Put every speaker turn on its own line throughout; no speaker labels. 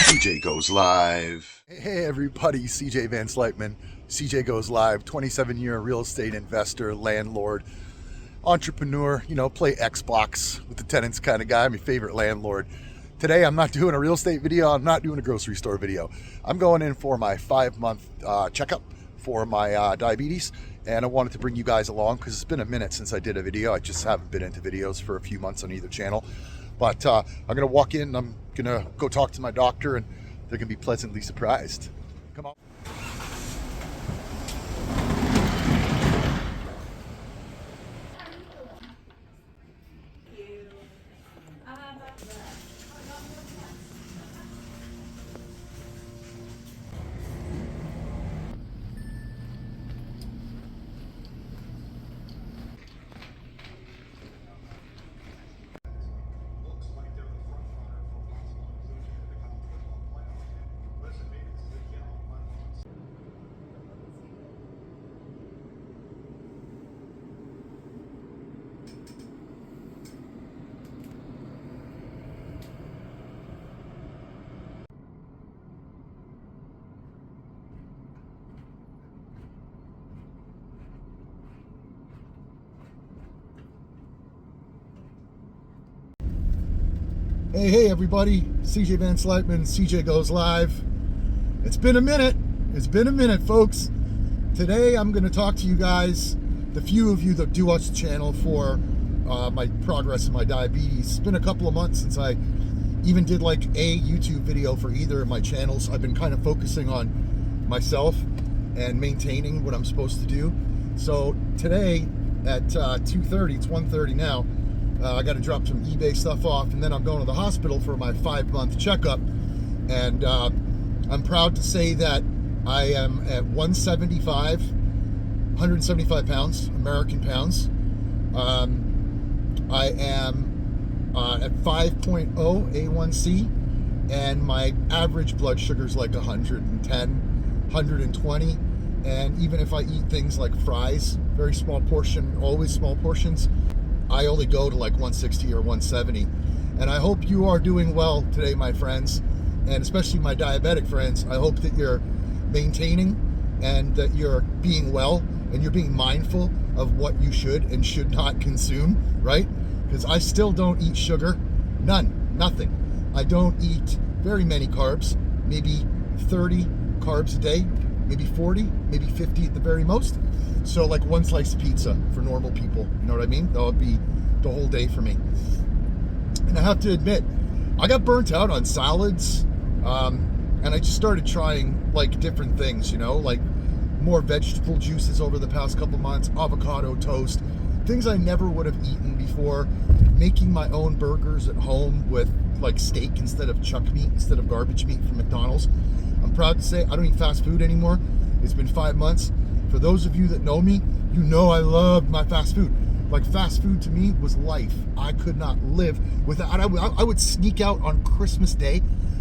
CJ Goes Live.
Hey everybody, CJ Van Slyteman. CJ Goes Live, 27-year real estate investor, landlord, entrepreneur, play Xbox with the tenants kind of guy. I'm your favorite landlord. Today I'm not doing a real estate video, I'm not doing a grocery store video. I'm going in for my 5-month checkup for my diabetes, and I wanted to bring you guys along because it's been a minute since I did a video. I just haven't been into videos for a few months on either channel. But I'm going to walk in, I'm going to go talk to my doctor, and they're going to be pleasantly surprised. Come on. Hey everybody, CJ Van Slyteman, CJ Goes Live. It's been a minute, folks. Today I'm going to talk to you guys, the few of you that do watch the channel, for my progress in my diabetes. It's been a couple of months since I even did like a YouTube video for either of my channels. I've been kind of focusing on myself and maintaining what I'm supposed to do. So today at 2:30, it's 1:30 now, I got to drop some eBay stuff off, and then I'm going to the hospital for my 5-month checkup. And I'm proud to say that I am at 175 pounds, American pounds. I am at 5.0 A1C, and my average blood sugar is like 110, 120. And even if I eat things like fries, very small portion, always small portions, I only go to like 160 or 170. And I hope you are doing well today, my friends, and especially my diabetic friends. I hope that you're maintaining and that you're being well and you're being mindful of what you should and should not consume, right? Because I still don't eat sugar, nothing. I don't eat very many carbs, maybe 30 carbs a day, maybe 40, maybe 50 at the very most. So like one slice of pizza for normal people, you know what I mean? That would be the whole day for me. And I have to admit, I got burnt out on salads, and I just started trying like different things, like more vegetable juices over the past couple months, avocado toast, things I never would have eaten before, making my own burgers at home with like steak instead of chuck meat, instead of garbage meat from McDonald's. I'm proud to say I don't eat fast food anymore. It's been 5 months. For those of you that know me, you know I love my fast food. Like, fast food to me was life. I could not live without. I would sneak out on Christmas Day.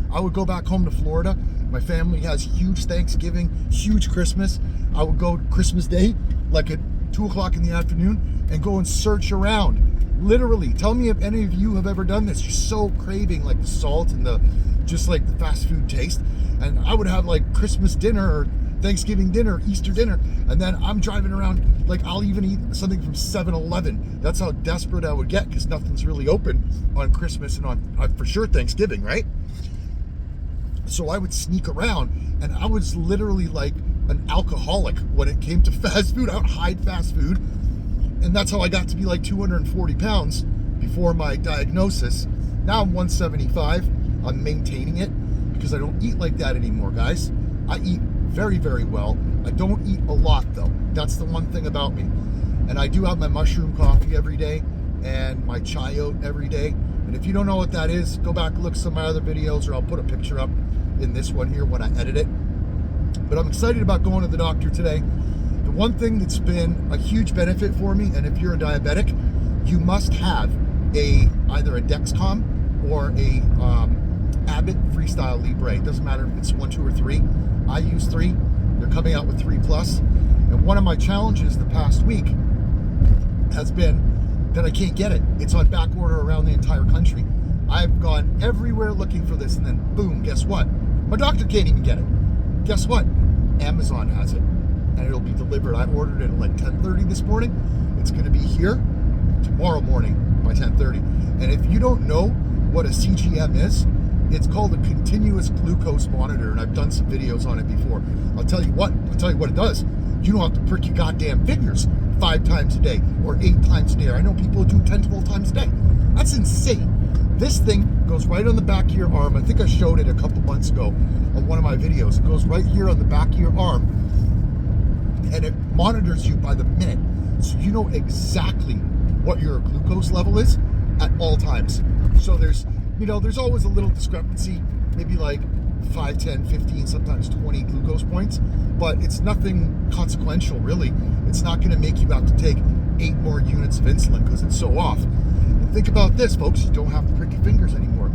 I would go back home to Florida. My family has huge Thanksgiving, huge Christmas. I would go Christmas Day, like at 2 o'clock in the afternoon, and go and search around. Literally, tell me if any of you have ever done this. You're so craving like the salt and the fast food taste. And I would have like Christmas dinner or Thanksgiving dinner, Easter dinner, and then I'm driving around, like I'll even eat something from 7-Eleven. That's how desperate I would get, because nothing's really open on Christmas and on for sure Thanksgiving, right? So I would sneak around, and I was literally like an alcoholic when it came to fast food. I would hide fast food, and that's how I got to be like 240 pounds before my diagnosis. Now I'm 175. I'm maintaining it because I don't eat like that anymore, guys. I eat very, very well. I don't eat a lot, though. That's the one thing about me. And I do have my mushroom coffee every day and my chai oat every day. And if you don't know what that is, go back and look at some of my other videos, or I'll put a picture up in this one here when I edit it. But I'm excited about going to the doctor today. The one thing that's been a huge benefit for me, and if you're a diabetic, you must have either a Dexcom or a Abbott Freestyle Libre. It doesn't matter if it's 1, 2, or 3. I use 3. They're coming out with 3+. And one of my challenges the past week has been that I can't get it. It's on back order around the entire country. I've gone everywhere looking for this, and then boom, guess what? My doctor can't even get it. Guess what? Amazon has it, and it'll be delivered. I ordered it at like 10:30 this morning. It's going to be here tomorrow morning by 10:30. And if you don't know what a CGM is, it's called a continuous glucose monitor, and I've done some videos on it before. I'll tell you what it does. You don't have to prick your goddamn fingers 5 times a day or 8 times a day. I know people who do 10, 12 times a day. That's insane. This thing goes right on the back of your arm. I think I showed it a couple months ago on one of my videos. It goes right here on the back of your arm, and it monitors you by the minute. So you know exactly what your glucose level is at all times. So there's always a little discrepancy, maybe like 5, 10, 15, sometimes 20 glucose points, but it's nothing consequential, really. It's not going to make you have to take 8 more units of insulin because it's so off. And think about this, folks. You don't have to prick your fingers anymore.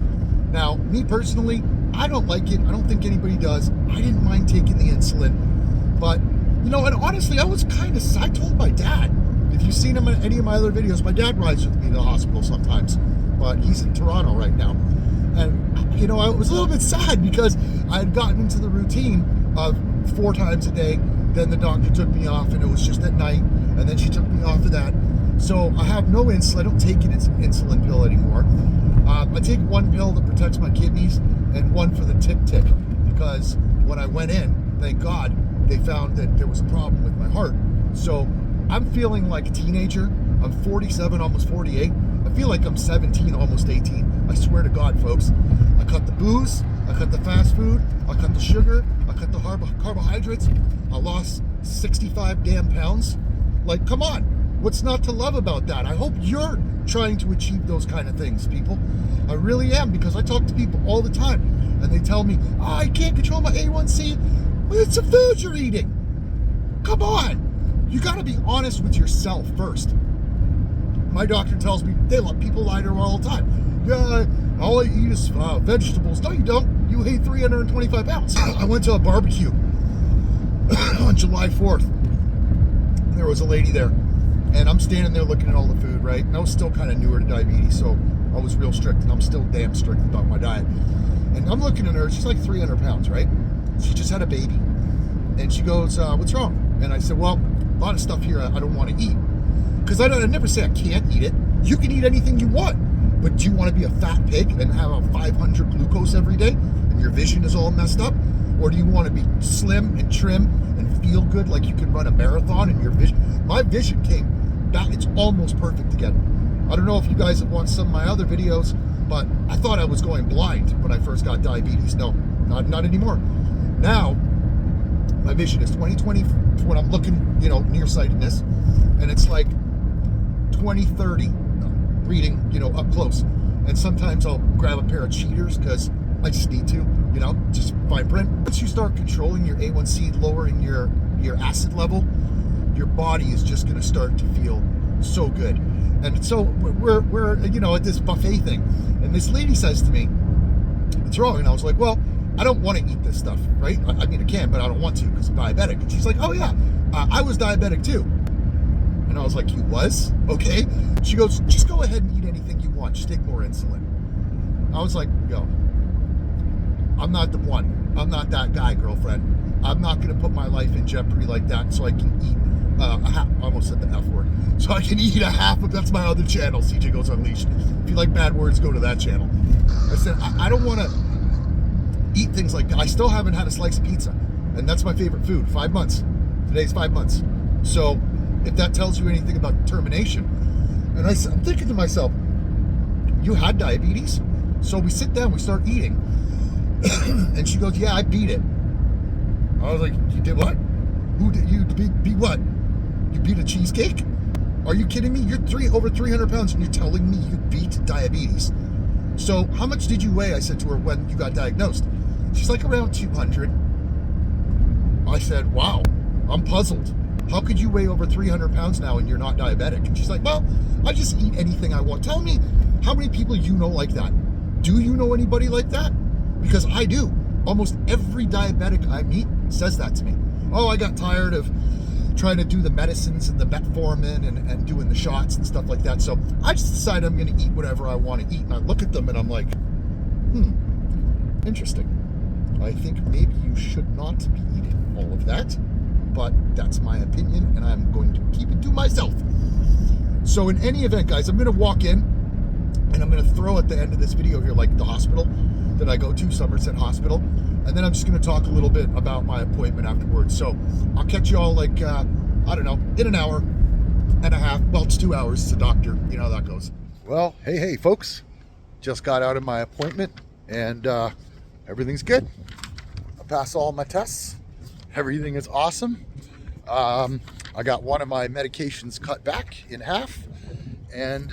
Now, me personally, I don't like it. I don't think anybody does. I didn't mind taking the insulin, but, and honestly, I told my dad. If you've seen him in any of my other videos, my dad rides with me to the hospital sometimes, but he's in Toronto right now. And, I was a little bit sad because I had gotten into the routine of 4 times a day. Then the doctor took me off, and it was just at night. And then she took me off of that. So I have no insulin. I don't take an insulin pill anymore. I take 1 pill that protects my kidneys and 1 for the tick, because when I went in, thank God, they found that there was a problem with my heart. So I'm feeling like a teenager. I'm 47, almost 48. I feel like I'm 17, almost 18. I swear to God, folks. I cut the booze, I cut the fast food, I cut the sugar, I cut the carbohydrates. I lost 65 damn pounds. Like, come on. What's not to love about that? I hope you're trying to achieve those kind of things, people. I really am, because I talk to people all the time, and they tell me, I can't control my A1C. Well, it's the food you're eating. Come on. You got to be honest with yourself first. My doctor tells me people lie to her all the time. Yeah, all I eat is vegetables. No, you don't. You weigh 325 pounds. I went to a barbecue on July 4th. There was a lady there, and I'm standing there looking at all the food, right? And I was still kind of newer to diabetes, so I was real strict, and I'm still damn strict about my diet. And I'm looking at her. She's like 300 pounds, right? She just had a baby. And she goes, what's wrong? And I said, well, a lot of stuff here I don't want to eat. Because I never say I can't eat it. You can eat anything you want. But do you want to be a fat pig and have a 500 glucose every day and your vision is all messed up? Or do you want to be slim and trim and feel good like you can run a marathon and your vision? My vision came back. It's almost perfect again. I don't know if you guys have watched some of my other videos, but I thought I was going blind when I first got diabetes. No, not anymore. Now, my vision is 20/20 when I'm looking, nearsightedness, and it's like 20/30 reading, up close. And sometimes I'll grab a pair of cheaters because I just need to, just fine print. Once you start controlling your A1C, lowering your acid level, your body is just going to start to feel so good. And so we're at this buffet thing, and this lady says to me, "What's wrong?" And I was like, "Well, I don't want to eat this stuff, right? I mean, I can, but I don't want to because I'm diabetic." And she's like, "Oh yeah, I was diabetic too." And I was like, "You was? Okay." She goes, "Just go ahead and eat anything you want. Just take more insulin." I was like, "Yo, I'm not the one. I'm not that guy, girlfriend. I'm not going to put my life in jeopardy like that so I can eat a half." I almost said the F word. So I can eat a half of, that's my other channel, CJ Goes Unleashed. If you like bad words, go to that channel. I said, I don't want to eat things like that. I still haven't had a slice of pizza, and that's my favorite food. 5 months. Today's 5 months. So if that tells you anything about determination. And I'm thinking to myself, you had diabetes? So we sit down, we start eating. And she goes, "Yeah, I beat it." I was like, "You did what? Who did you beat what? You beat a cheesecake? Are you kidding me? You're over 300 pounds and you're telling me you beat diabetes." "So how much did you weigh?" I said to her, "when you got diagnosed?" She's like, "Around 200. I said, "Wow, I'm puzzled. How could you weigh over 300 pounds now and you're not diabetic?" And she's like, "Well, I just eat anything I want." Tell me how many people you know like that. Do you know anybody like that? Because I do. Almost every diabetic I meet says that to me. "Oh, I got tired of trying to do the medicines and the metformin and doing the shots and stuff like that. So I just decided I'm going to eat whatever I want to eat. And I look at them and I'm like, interesting. I think maybe you should not be eating all of that, but that's my opinion and I'm going to keep it to myself. So in any event, guys, I'm going to walk in and I'm going to throw at the end of this video here, like the hospital that I go to, Somerset Hospital. And then I'm just going to talk a little bit about my appointment afterwards. So I'll catch you all like, I don't know, in an hour and a half. Well, it's 2 hours. It's a doctor. You know how that goes. Well, hey, folks. Just got out of my appointment and everything's good. I passed all my tests. Everything is awesome. I got one of my medications cut back in half. And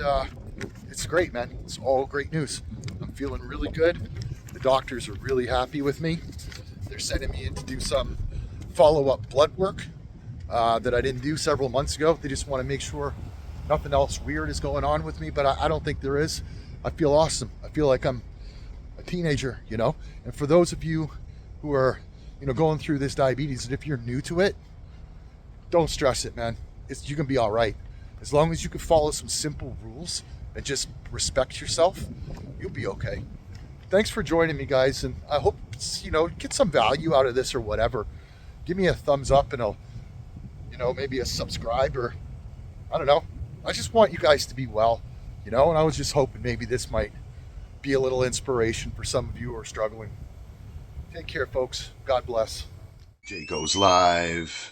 it's great, man. It's all great news. I'm feeling really good. The doctors are really happy with me. They're sending me in to do some follow-up blood work that I didn't do several months ago. They just want to make sure nothing else weird is going on with me, but I don't think there is. I feel awesome. I feel like I'm a teenager, you know? And for those of you who are, you know, going through this diabetes, and if you're new to it, don't stress it, man. You can be all right. As long as you can follow some simple rules and just respect yourself, you'll be okay. Thanks for joining me, guys, and I hope, you know, get some value out of this or whatever. Give me a thumbs up and maybe a subscribe, or I don't know. I just want you guys to be well, you know, and I was just hoping maybe this might be a little inspiration for some of you who are struggling. Take care, folks. God bless.
Jay goes live.